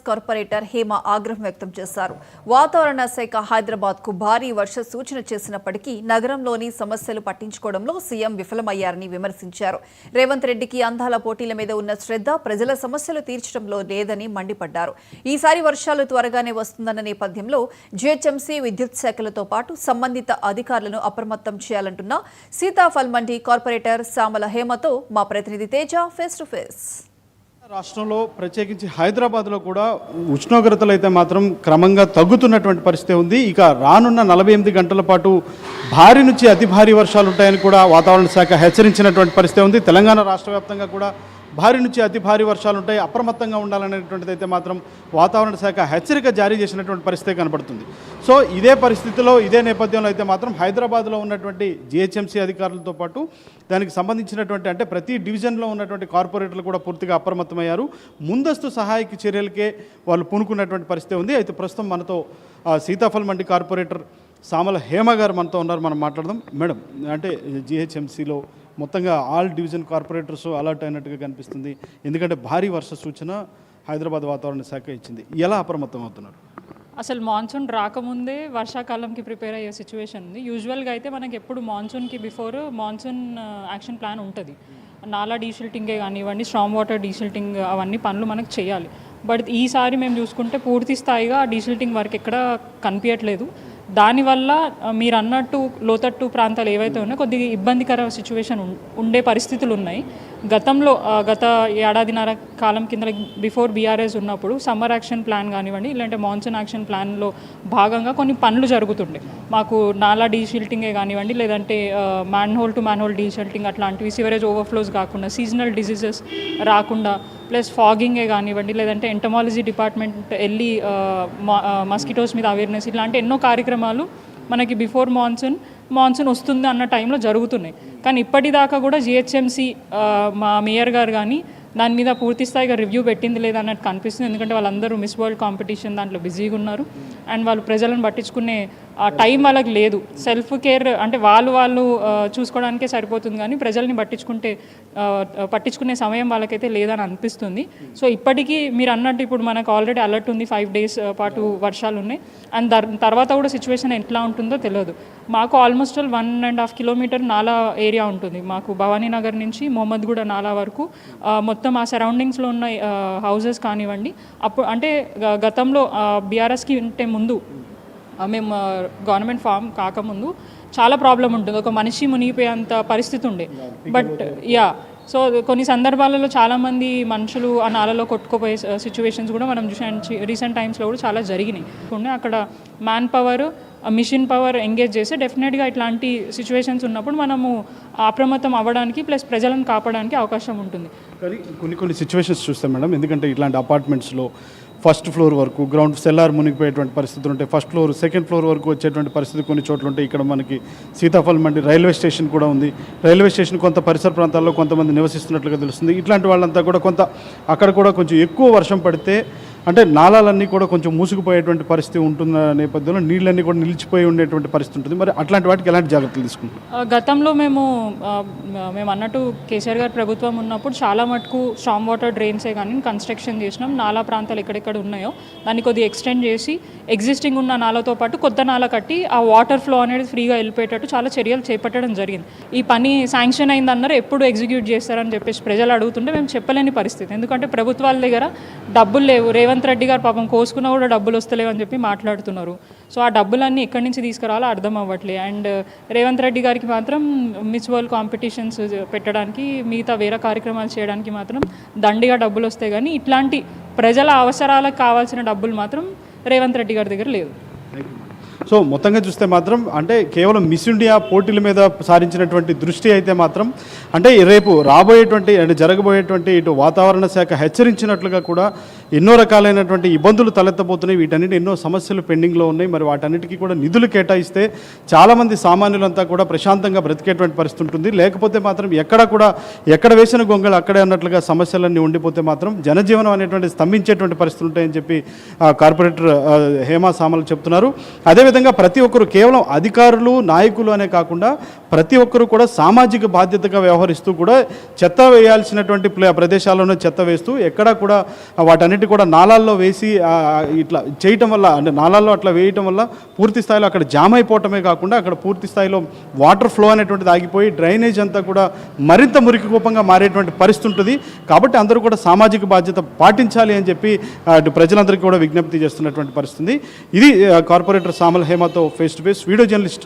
Corporator Hema ఆగ్రహం వ్యక్తం చేశారు. వాతావరణ శాఖ హైదరాబాద్ కు భారీ వర్ష సూచన చేసినప్పటికీ నగరంలోని సమస్యలు పట్టించుకోవడంలో సీఎం విఫలమయ్యారని విమర్శించారు. రేవంత్ రెడ్డికి అందాల పోటీల మీద ఉన్న శ్రద్ధ ప్రజల సమస్యలు తీర్చడంలో లేదని మండిపడ్డారు. ఈసారి వర్షాలు త్వరగానే వస్తుందన్న నేపథ్యంలో జీహెచ్ఎంసీ విద్యుత్ శాఖలతో పాటు సంబంధిత అధికారులను అప్రమత్తం చేయాలంటున్న సీతాఫల్ మండి కార్పొరేటర్ సామల హేమతో మా ప్రతినిధి తేజ ఫేస్ టు ఫేస్. రాష్ట్రంలో ప్రత్యేకించి హైదరాబాద్లో కూడా ఉష్ణోగ్రతలు అయితే మాత్రం క్రమంగా తగ్గుతున్నటువంటి పరిస్థితి ఉంది. ఇక రానున్న 48 గంటల పాటు భారీ నుంచి అతి భారీ వర్షాలు ఉంటాయని కూడా వాతావరణ శాఖ హెచ్చరించినటువంటి పరిస్థితి ఉంది. తెలంగాణ రాష్ట్ర వ్యాప్తంగా కూడా భారీ నుంచి అతి భారీ వర్షాలు ఉంటాయి, అప్రమత్తంగా ఉండాలనేటువంటిది అయితే మాత్రం వాతావరణ శాఖ హెచ్చరిక జారీ చేసినటువంటి పరిస్థితి కనబడుతుంది. సో ఇదే పరిస్థితిలో ఇదే నేపథ్యంలో అయితే మాత్రం హైదరాబాద్లో ఉన్నటువంటి జీహెచ్ఎంసీ అధికారులతో పాటు దానికి సంబంధించినటువంటి అంటే ప్రతి డివిజన్లో ఉన్నటువంటి కార్పొరేటర్లు కూడా పూర్తిగా అప్రమత్తమయ్యారు. ముందస్తు సహాయక చర్యలకే వాళ్ళు పూనుకున్నటువంటి పరిస్థితి ఉంది. అయితే ప్రస్తుతం మనతో సీతాఫల్ మండి కార్పొరేటర్ సామల హేమ గారు మనతో ఉన్నారు. మనం మాట్లాడదాం. మేడం, అంటే జీహెచ్ఎంసీలో మొత్తంగా ఆల్ డివిజన్ కార్పొరేటర్స్ అలర్ట్ అయినట్టుగా కనిపిస్తుంది. ఎందుకంటే భారీ వర్ష సూచన హైదరాబాద్ వాతావరణ శాఖ ఇచ్చింది. ఎలా అప్రమత్తం అవుతున్నారు? అసలు మాన్సూన్ రాకముందే వర్షాకాలంకి ప్రిపేర్ అయ్యే సిచ్యువేషన్ ఉంది. యూజువల్గా అయితే మనకి ఎప్పుడు మాన్సూన్కి బిఫోర్ మాన్సూన్ యాక్షన్ ప్లాన్ ఉంటుంది. నాలా డీసిల్టింగే కానివ్వండి, స్ట్రాంగ్ వాటర్ డీసిల్టింగ్ అవన్నీ పనులు మనకు చేయాలి. బట్ ఈసారి మేము చూసుకుంటే పూర్తి స్థాయిగా డీసిల్టింగ్ వర్క్ ఎక్కడ కనిపించట్లేదు. దానివల్ల మీరు అన్నట్టు లోతట్టు ప్రాంతాలు ఏవైతే ఉన్నాయో కొద్దిగా ఇబ్బందికర సిచ్యువేషన్ ఉండే పరిస్థితులు ఉన్నాయి. గత ఏడాదిన్నర కాలం కింద బిఫోర్ బీఆర్ఎస్ ఉన్నప్పుడు సమ్మర్ యాక్షన్ ప్లాన్ కానివ్వండి, ఇలాంటి మాన్సూన్ యాక్షన్ ప్లాన్లో భాగంగా కొన్ని పనులు జరుగుతుండే. మాకు నాలా డీషిల్టింగే కానివ్వండి, లేదంటే మ్యాన్హోల్ టు మ్యాన్హోల్ డీషిల్టింగ్ అట్లాంటివి, సివరేజ్ ఓవర్ఫ్లోస్ కాకుండా, సీజనల్ డిసీజెస్ రాకుండా, ప్లస్ ఫాగింగే కానివ్వండి, లేదంటే ఎంటమాలజీ డిపార్ట్మెంట్ వెళ్ళి మస్కిటోస్ మీద అవేర్నెస్, ఇట్లాంటి ఎన్నో కార్యక్రమాలు మనకి బిఫోర్ మాన్సూన్ వస్తుంది అన్న టైంలో జరుగుతున్నాయి. కానీ ఇప్పటిదాకా కూడా జిహెచ్ఎంసీ మా మేయర్ గారు కానీ దాని మీద పూర్తి స్థాయిగా రివ్యూ పెట్టింది లేదా అన్నట్టు కనిపిస్తుంది. ఎందుకంటే వాళ్ళందరూ మిస్ వరల్డ్ కాంపిటీషన్ దాంట్లో బిజీగా ఉన్నారు. అండ్ వాళ్ళు ప్రజలను పట్టించుకునే టైం వాళ్ళకి లేదు. సెల్ఫ్ కేర్ అంటే వాళ్ళు చూసుకోవడానికే సరిపోతుంది, కానీ ప్రజల్ని పట్టించుకునే సమయం వాళ్ళకైతే లేదని అనిపిస్తుంది. సో ఇప్పటికీ మీరు అన్నట్టు ఇప్పుడు మనకు ఆల్రెడీ అలర్ట్ ఉంది, 5 days పాటు వర్షాలు ఉన్నాయి. అండ్ తర్వాత కూడా సిచ్యువేషన్ ఎట్లా ఉంటుందో తెలియదు. మాకు ఆల్మోస్ట్ 1.5 kilometer నాలా ఏరియా ఉంటుంది. మాకు భవానీ నగర్ నుంచి మొహమ్మద్గూడ నాలా వరకు మొత్తం ఆ సరౌండింగ్స్లో ఉన్న హౌజెస్ కానివ్వండి, అప్పుడు అంటే గతంలో బీఆర్ఎస్కి ఉంటే ముందు మేము గవర్నమెంట్ ఫామ్ కాకముందు చాలా ప్రాబ్లం ఉంటుంది. ఒక మనిషి మునిగిపోయేంత పరిస్థితి ఉండే. బట్ సో కొన్ని సందర్భాలలో చాలామంది మనుషులు ఆ నాలలో కొట్టుకుపోయే సిచ్యువేషన్స్ కూడా మనం రీసెంట్ టైమ్స్లో కూడా చాలా జరిగినాయి. అక్కడ man power, machine power engage చేస్తే డెఫినెట్గా ఇట్లాంటి సిచ్యువేషన్స్ ఉన్నప్పుడు మనము అప్రమత్తం అవ్వడానికి ప్లస్ ప్రజలను కాపాడడానికి అవకాశం ఉంటుంది. కానీ కొన్ని సిచ్యువేషన్స్ చూస్తాం మేడం, ఎందుకంటే ఇట్లాంటి అపార్ట్మెంట్స్లో ఫస్ట్ ఫ్లోర్ వరకు గ్రౌండ్ సెల్లార్ మునిగిపోయేటువంటి పరిస్థితులు ఉంటాయి. ఫస్ట్ ఫ్లోర్, సెకండ్ ఫ్లోర్ వరకు వచ్చేటువంటి పరిస్థితి కొన్ని చోట్ల ఉంటాయి. ఇక్కడ మనకి సీతాఫల్ మండి రైల్వే స్టేషన్ కూడా ఉంది. రైల్వే స్టేషన్ కొంత పరిసర ప్రాంతాల్లో కొంతమంది నివసిస్తున్నట్లుగా తెలుస్తుంది. ఇట్లాంటి వాళ్ళంతా కూడా అక్కడ కూడా కొంచెం ఎక్కువ వర్షం పడితే అంటే నాళాలన్నీ కూడా కొంచెం మూసుకుపోయేటువంటి పరిస్థితి ఉంటున్న నేపథ్యంలో నీళ్ళన్నీ కూడా నిలిచిపోయి ఉండేటువంటి పరిస్థితి ఉంటుంది. మరి అట్లాంటి వాటికి ఎలాంటి జాగ్రత్తలు తీసుకుంటాం? గతంలో మేము అన్నట్టు కేసీఆర్ గారి ప్రభుత్వం ఉన్నప్పుడు చాలా మటుకు స్ట్రాంగ్ వాటర్ డ్రైన్సే కానీ కన్స్ట్రక్షన్ చేసినాం. నాలా ప్రాంతాలు ఎక్కడెక్కడ ఉన్నాయో దాన్ని కొద్దిగా ఎక్స్టెండ్ చేసి ఎగ్జిస్టింగ్ ఉన్న నాలతో పాటు కొత్త నాల కట్టి ఆ వాటర్ ఫ్లో అనేది ఫ్రీగా వెళ్ళిపోయేటట్టు చాలా చర్యలు చేపట్టడం జరిగింది. ఈ పని శాంక్షన్ అయిందన్నారు, ఎప్పుడు ఎగ్జిక్యూట్ చేస్తారని చెప్పేసి ప్రజలు అడుగుతుంటే మేము చెప్పలేని పరిస్థితి. ఎందుకంటే ప్రభుత్వాల దగ్గర డబ్బులు లేవు. రేవంత్ రెడ్డి గారు పాపం కోసుకున్నా కూడా డబ్బులు వస్తలేవు అని చెప్పి మాట్లాడుతున్నారు. సో ఆ డబ్బులన్నీ ఎక్కడి నుంచి తీసుకురావాలో అర్థం అవ్వట్లేదు. అండ్ రేవంత్ రెడ్డి గారికి మాత్రం మిస్ వరల్డ్ కాంపిటీషన్స్ పెట్టడానికి, మిగతా వేరే కార్యక్రమాలు చేయడానికి మాత్రం దండిగా డబ్బులు వస్తాయి, కానీ ఇట్లాంటి ప్రజల అవసరాలకు కావాల్సిన డబ్బులు మాత్రం రేవంత్ రెడ్డి గారి దగ్గర లేదు. సో మొత్తంగా చూస్తే మాత్రం అంటే కేవలం మిస్ ఇండియా పోటీల మీద సారించినటువంటి దృష్టి అయితే మాత్రం అంటే రేపు రాబోయేటువంటి అంటే జరగబోయేటువంటి ఇటు వాతావరణ శాఖ హెచ్చరించినట్లుగా కూడా ఎన్నో రకాలైనటువంటి ఇబ్బందులు తలెత్తబోతున్నాయి. వీటన్నిటి ఎన్నో సమస్యలు పెండింగ్లో ఉన్నాయి. మరి వాటన్నిటికీ కూడా నిధులు కేటాయిస్తే చాలామంది సామాన్యులంతా కూడా ప్రశాంతంగా బ్రతికేటువంటి పరిస్థితి ఉంటుంది. లేకపోతే మాత్రం ఎక్కడ వేసిన గొంగళి అక్కడే అన్నట్లుగా సమస్యలన్నీ ఉండిపోతే మాత్రం జనజీవనం అనేటువంటి స్తంభించేటువంటి పరిస్థితులు ఉంటాయని చెప్పి కార్పొరేటర్ హేమా సామల్ చెప్తున్నారు. అదేవిధంగా ప్రతి ఒక్కరు కేవలం అధికారులు, నాయకులు అనే కాకుండా ప్రతి ఒక్కరూ కూడా సామాజిక బాధ్యతగా వ్యవహరిస్తూ కూడా చెత్త వేయాల్సినటువంటి ప్రదేశాల్లోనే చెత్త వేస్తూ ఎక్కడా కూడా వాటన్నిటి కూడా నాలాల్లో వేసి ఇట్లా చేయటం వల్ల, అంటే నాలాల్లో అట్లా వేయటం వల్ల పూర్తి స్థాయిలో అక్కడ జామ్ అయిపోవటమే కాకుండా అక్కడ పూర్తి స్థాయిలో వాటర్ ఫ్లో అనేటువంటిది ఆగిపోయి డ్రైనేజ్ అంతా కూడా మరింత మురికి కూపంగా మారేటువంటి పరిస్థితి ఉంటుంది. కాబట్టి అందరూ కూడా సామాజిక బాధ్యత పాటించాలి అని చెప్పి అటు ప్రజలందరికీ కూడా విజ్ఞప్తి చేస్తున్నటువంటి పరిస్థితి. ఇది కార్పొరేటర్ సామల్ హేమతో face to face. Video journalist